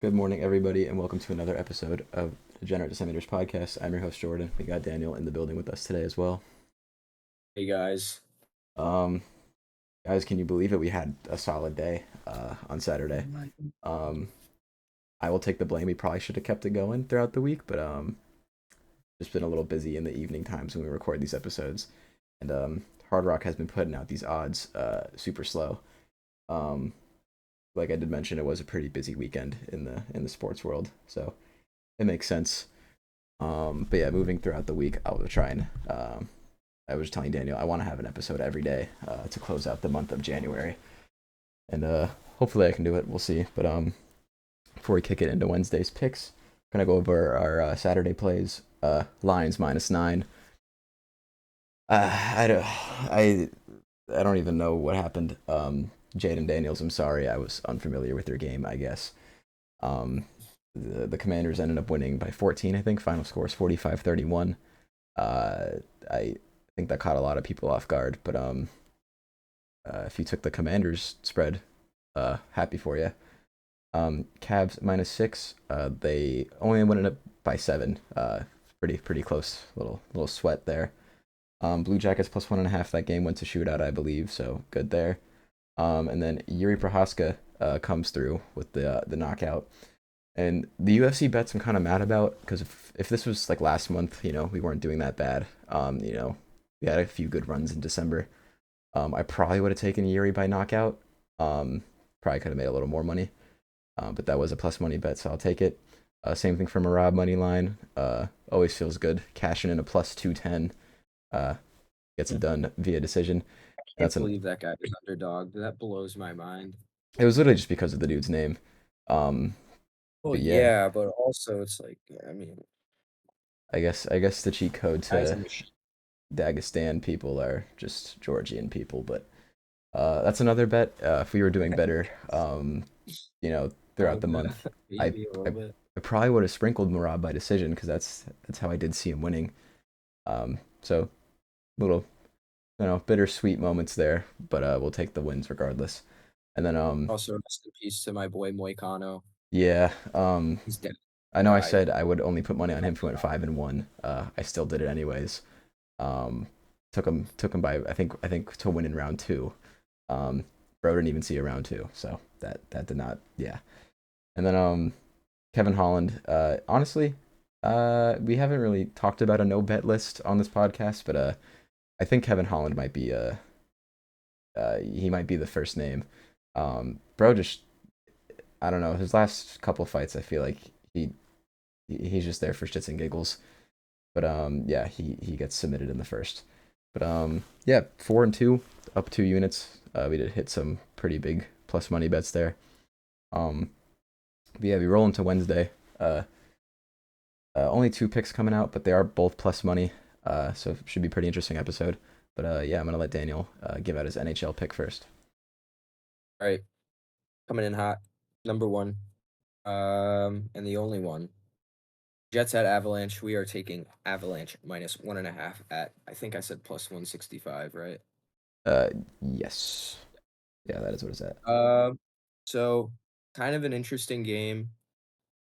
Good morning, everybody, and welcome to another episode of the Degenerate Disseminators podcast. I'm your host, Jordan. We got Daniel in the building with us today as well. Hey guys. Um, Guys, can you believe it? We had a solid day on Saturday. Um, I will take the blame. We probably should have kept it going throughout the week, but just been a little busy in the evening times when we record these episodes. And Hard Rock has been putting out these odds super slow. Um, like I did mention, it was a pretty busy weekend in the sports world, so it makes sense. But yeah, moving throughout the week, I will try and I was telling Daniel I want to have an episode every day to close out the month of January, and hopefully I can do it. We'll see. But before we kick it into Wednesday's picks, I'm gonna go over our Saturday plays. Lions -9. I don't I don't even know what happened. Jaden Daniels, I'm sorry, I was unfamiliar with your game. I guess. The Commanders ended up winning by 14. I think final score is 45-31. Uh, I think that caught a lot of people off guard. But if you took the Commanders spread, happy for you. Cavs -6. They only went it by 7. Pretty close. Little sweat there. Blue Jackets +1.5. That game went to shootout, I believe. So good there. And then Yuri Prohaska comes through with the knockout. And the UFC bets I'm kind of mad about because if this was like last month, we weren't doing that bad. We had a few good runs in December. I probably would have taken Yuri by knockout. Um, Probably could have made a little more money. But that was a plus money bet, so I'll take it. Same thing for Marab money line. Always feels good. Cashing in a +210. Uh, Gets it done via decision. I can't That's an. believe that guy was underdog. That blows my mind. It was literally just because of the dude's name. Um, Well, but yeah, yeah, but also it's like, I mean, I guess the cheat code guy's a to machine. Dagestan people are just Georgian people, but that's another bet. If we were doing better, Oh, throughout the month, I maybe a I, little bit. I probably would have sprinkled Marab by decision because that's how I did see him winning. So little bittersweet moments there, but we'll take the wins regardless. And then Also, rest in peace to my boy Moicano. yeah, He's dead. I know I Died. said I would only put money on him if he went 5-1. I still did it anyways. Um, took him by I think to win in round two. Um, Bro didn't even see a round two, so that did not. Yeah, and then Kevin Holland. Honestly, we haven't really talked about a no bet list on this podcast, but I think Kevin Holland might be he might be the first name. Bro just I don't know his last couple fights. I feel like he's just there for shits and giggles. But yeah, he gets submitted in the first. But yeah, 4-2, up 2 units. We did hit some pretty big plus money bets there. Um, but yeah, we roll into Wednesday. Uh, Only two picks coming out, but they are both plus money. So it should be a pretty interesting episode. But yeah, I'm gonna let Daniel give out his NHL pick first. All right, coming in hot. Number one. And the only one. Jets at Avalanche. We are taking Avalanche -1.5 at, I think I said +165, right? Uh, yes, yeah, that is what it's at. Um, so kind of an interesting game.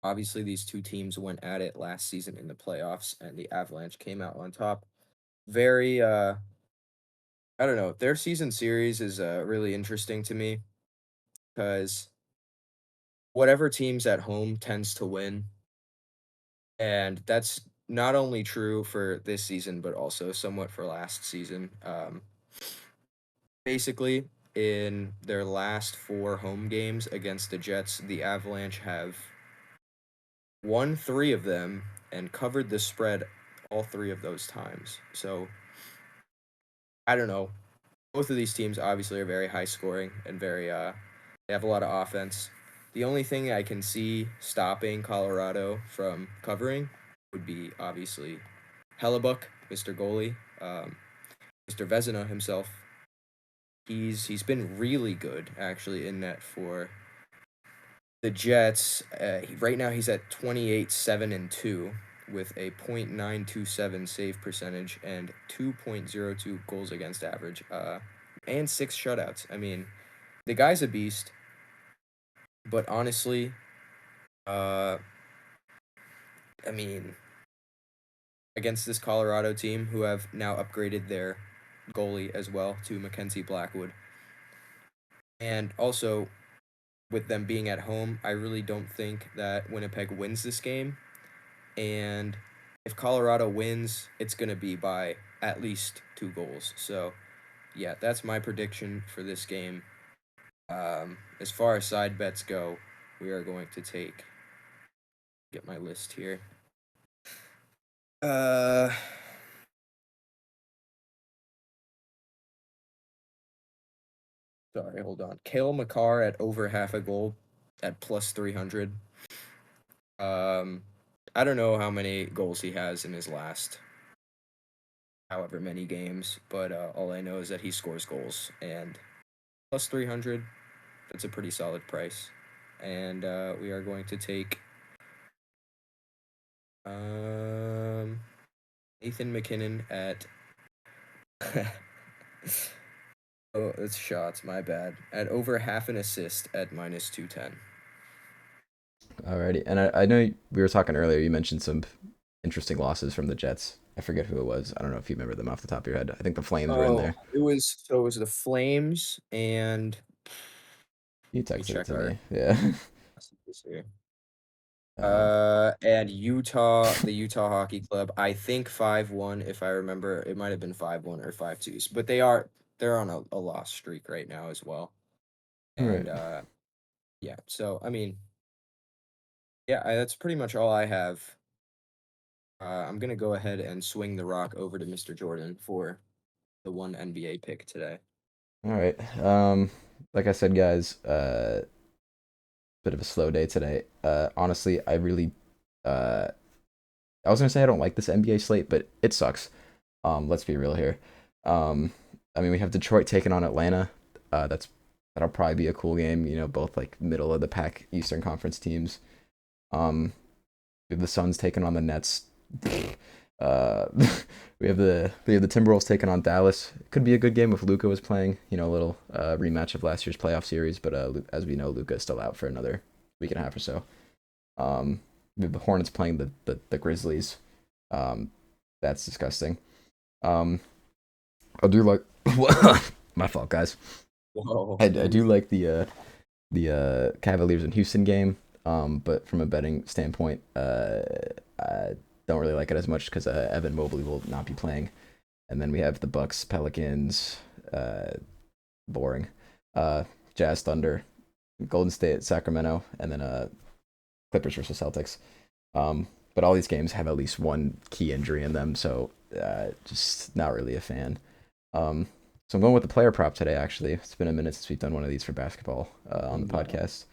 Obviously, these two teams went at it last season in the playoffs, and the Avalanche came out on top. Very, I don't know. Their season series is really interesting to me because whatever team's at home tends to win, and that's not only true for this season but also somewhat for last season. Basically, in their last four home games against the Jets, the Avalanche have won three of them and covered the spread all three of those times. So I don't know. Both of these teams obviously are very high scoring and very they have a lot of offense. The only thing I can see stopping Colorado from covering would be obviously Hellebuck, Mr. Goalie, Mr. Vezina himself. He's been really good actually in net for the Jets. Right now he's at 28-7-2 with a .927 save percentage and 2.02 goals against average. And six shutouts. I mean, the guy's a beast, but honestly, Uh, I mean, against this Colorado team who have now upgraded their goalie as well to Mackenzie Blackwood. And also, with them being at home, I really don't think that Winnipeg wins this game. And if Colorado wins, it's going to be by at least 2 goals. So, yeah, that's my prediction for this game. As far as side bets go, we are going to get my list here. Uh, Sorry, hold on. Kale McCarr at over half a goal at plus 300. Um, I don't know how many goals he has in his last however many games, but all I know is that he scores goals and plus 300. That's a pretty solid price. And we are going to take um, Nathan McKinnon at. Oh, it's shots. My bad. At over half an assist at minus 210. Alrighty, and I know we were talking earlier. You mentioned some interesting losses from the Jets. I forget who it was. I don't know if you remember them off the top of your head. I think the Flames were in Oh, there. it was the Flames and You let me texted it check to our me. Yeah. messages here. Um, And Utah, the Utah Hockey Club, I think 5-1 if I remember. It might have been 5-1 or 5-2. But they're on a loss streak right now as well. right. And yeah, so I mean, yeah, that's pretty much all I have. I'm gonna go ahead and swing the rock over to Mr. Jordan for the one NBA pick today. All right. Like I said, guys, bit of a slow day today. Honestly, uh, I was gonna say I don't like this NBA slate, but it sucks. Let's be real here. Um, I mean, we have Detroit taking on Atlanta. That'll probably be a cool game. You know, both like middle of the pack Eastern Conference teams. Um, we have the Suns taking on the Nets. Uh, we have the Timberwolves taking on Dallas. It could be a good game if Luca was playing. You know, a little rematch of last year's playoff series. But as we know, Luca is still out for another week and a half or so. Um, we have the Hornets playing the Grizzlies. Um, that's disgusting. Um, I do like my fault, guys. Whoa, I you're do like the Cavaliers and Houston game. But from a betting standpoint, I don't really like it as much because Evan Mobley will not be playing. And then we have the Bucks, Pelicans, uh, boring, uh, Jazz, Thunder, Golden State, Sacramento, and then Clippers versus Celtics. But all these games have at least one key injury in them, so just not really a fan. Um, so I'm going with the player prop today. Actually, it's been a minute since we've done one of these for basketball on the yeah. podcast.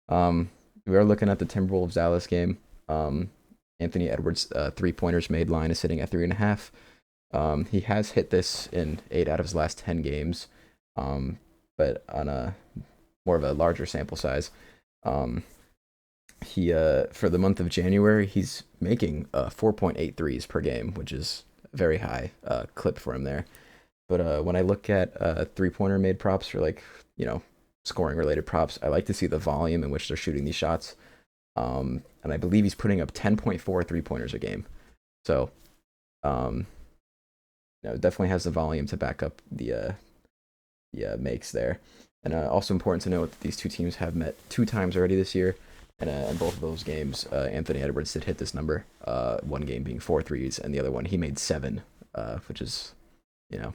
Um, we are looking at the Timberwolves Dallas game. Anthony Edwards 3 pointers made line is sitting at 3.5. He has hit this in 8 out of his last 10 games, um, but on a more of a larger sample size. Um, he For the month of January, he's making 4.8 threes per game, which is a very high clip for him there. But when I look at 3 pointer made props for like scoring related props, I like to see the volume in which they're shooting these shots. And I believe he's putting up 10.4 3 pointers a game. So um, definitely has the volume to back up the makes there. And also important to note that these two teams have met 2 times already this year. And in both of those games, Anthony Edwards did hit this number. One game being 4 threes, and the other one he made 7, which is, you know,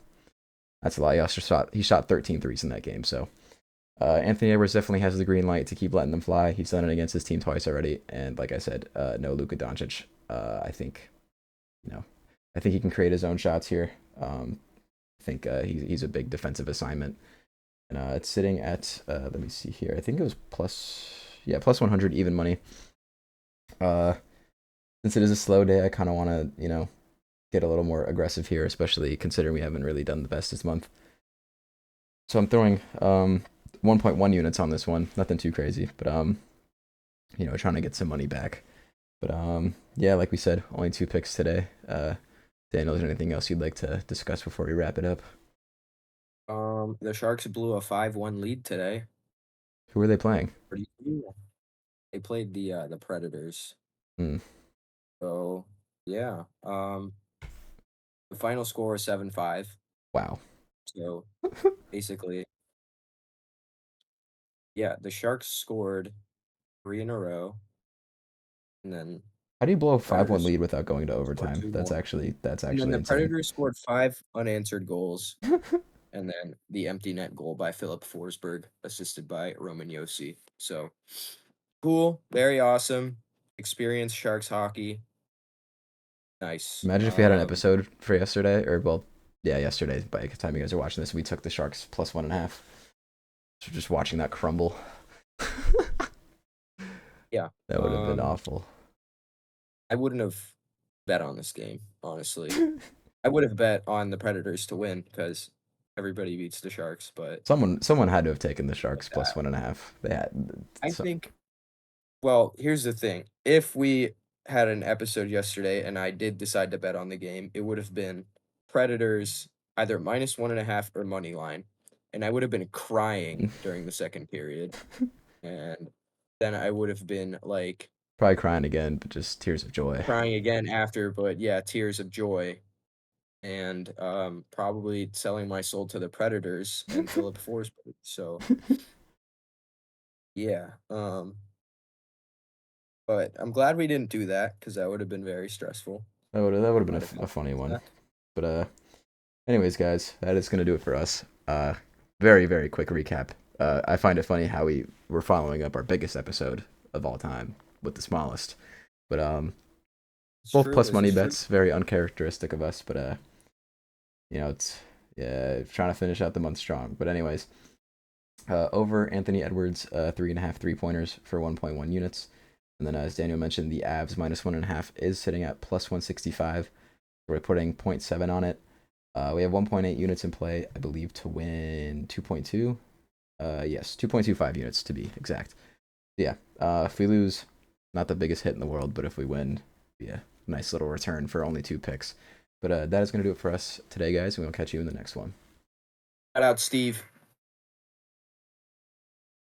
that's a lot. He shot 13 threes in that game. So Anthony Edwards definitely has the green light to keep letting them fly. He's done it against his team twice already, and like I said, no Luka Doncic. I think you know, I think he can create his own shots here. I think he's a big defensive assignment, and it's sitting at let me see here. I think it was plus 100 even money. Uh, since it is a slow day, I kind of want to get a little more aggressive here, especially considering we haven't really done the best this month. So I'm throwing 1.1 units on this one. Nothing too crazy, but trying to get some money back. But yeah, like we said, only 2 picks today. Daniel, is there anything else you'd like to discuss before we wrap it up? The Sharks blew a 5-1 lead today. Who are they playing? Pretty cool. They played the Predators. Mm, So yeah. The final score is 7-5. wow. So basically, yeah, the Sharks scored three in a row, and then How do you blow a the 5-1 Predators lead without going to scored overtime? two That's more. actually that's And then actually the insane. Predators scored five unanswered goals, and then the empty net goal by Philip Forsberg, assisted by Roman Yossi. So cool, very awesome. Experienced Sharks hockey. Nice. Imagine if we had an episode for yesterday, or well, yeah, yesterday. By the time you guys are watching this, we took the Sharks plus 1.5. So just watching that crumble, Yeah. that would have been awful. I wouldn't have bet on this game, honestly. I would have bet on the Predators to win because everybody beats the Sharks, but Someone had to have taken the Sharks plus that, 1.5. They had. I So, think, well, here's the thing. If we had an episode yesterday and I did decide to bet on the game, it would have been Predators either -1.5 or money line. And I would have been crying during the second period. And then I would have been like probably crying again, but just tears of joy. crying again after, but yeah, tears of joy. And probably selling my soul to the Predators and Philip Forsberg. So yeah, but I'm glad we didn't do that because that would have been very stressful. That would have been Might have a gotten funny one. that. But anyways, guys, that is gonna do it for us. Very quick recap. I find it funny how we were following up our biggest episode of all time with the smallest. But It's both true. plus This money is true. bets, very uncharacteristic of us. But it's yeah, trying to finish out the month strong. But anyways, over Anthony Edwards, 3.5 3-pointers for 1.1 units. And then, as Daniel mentioned, the Avs -1.5 is sitting at plus 165. We're putting 0.7 on it. We have 1.8 units in play, I believe, to win 2.2. Yes, 2.25 units to be exact. Yeah, if we lose, not the biggest hit in the world, but if we win, yeah, nice little return for only 2 picks. But that is going to do it for us today, guys, and we'll catch you in the next one. Shout out, Steve.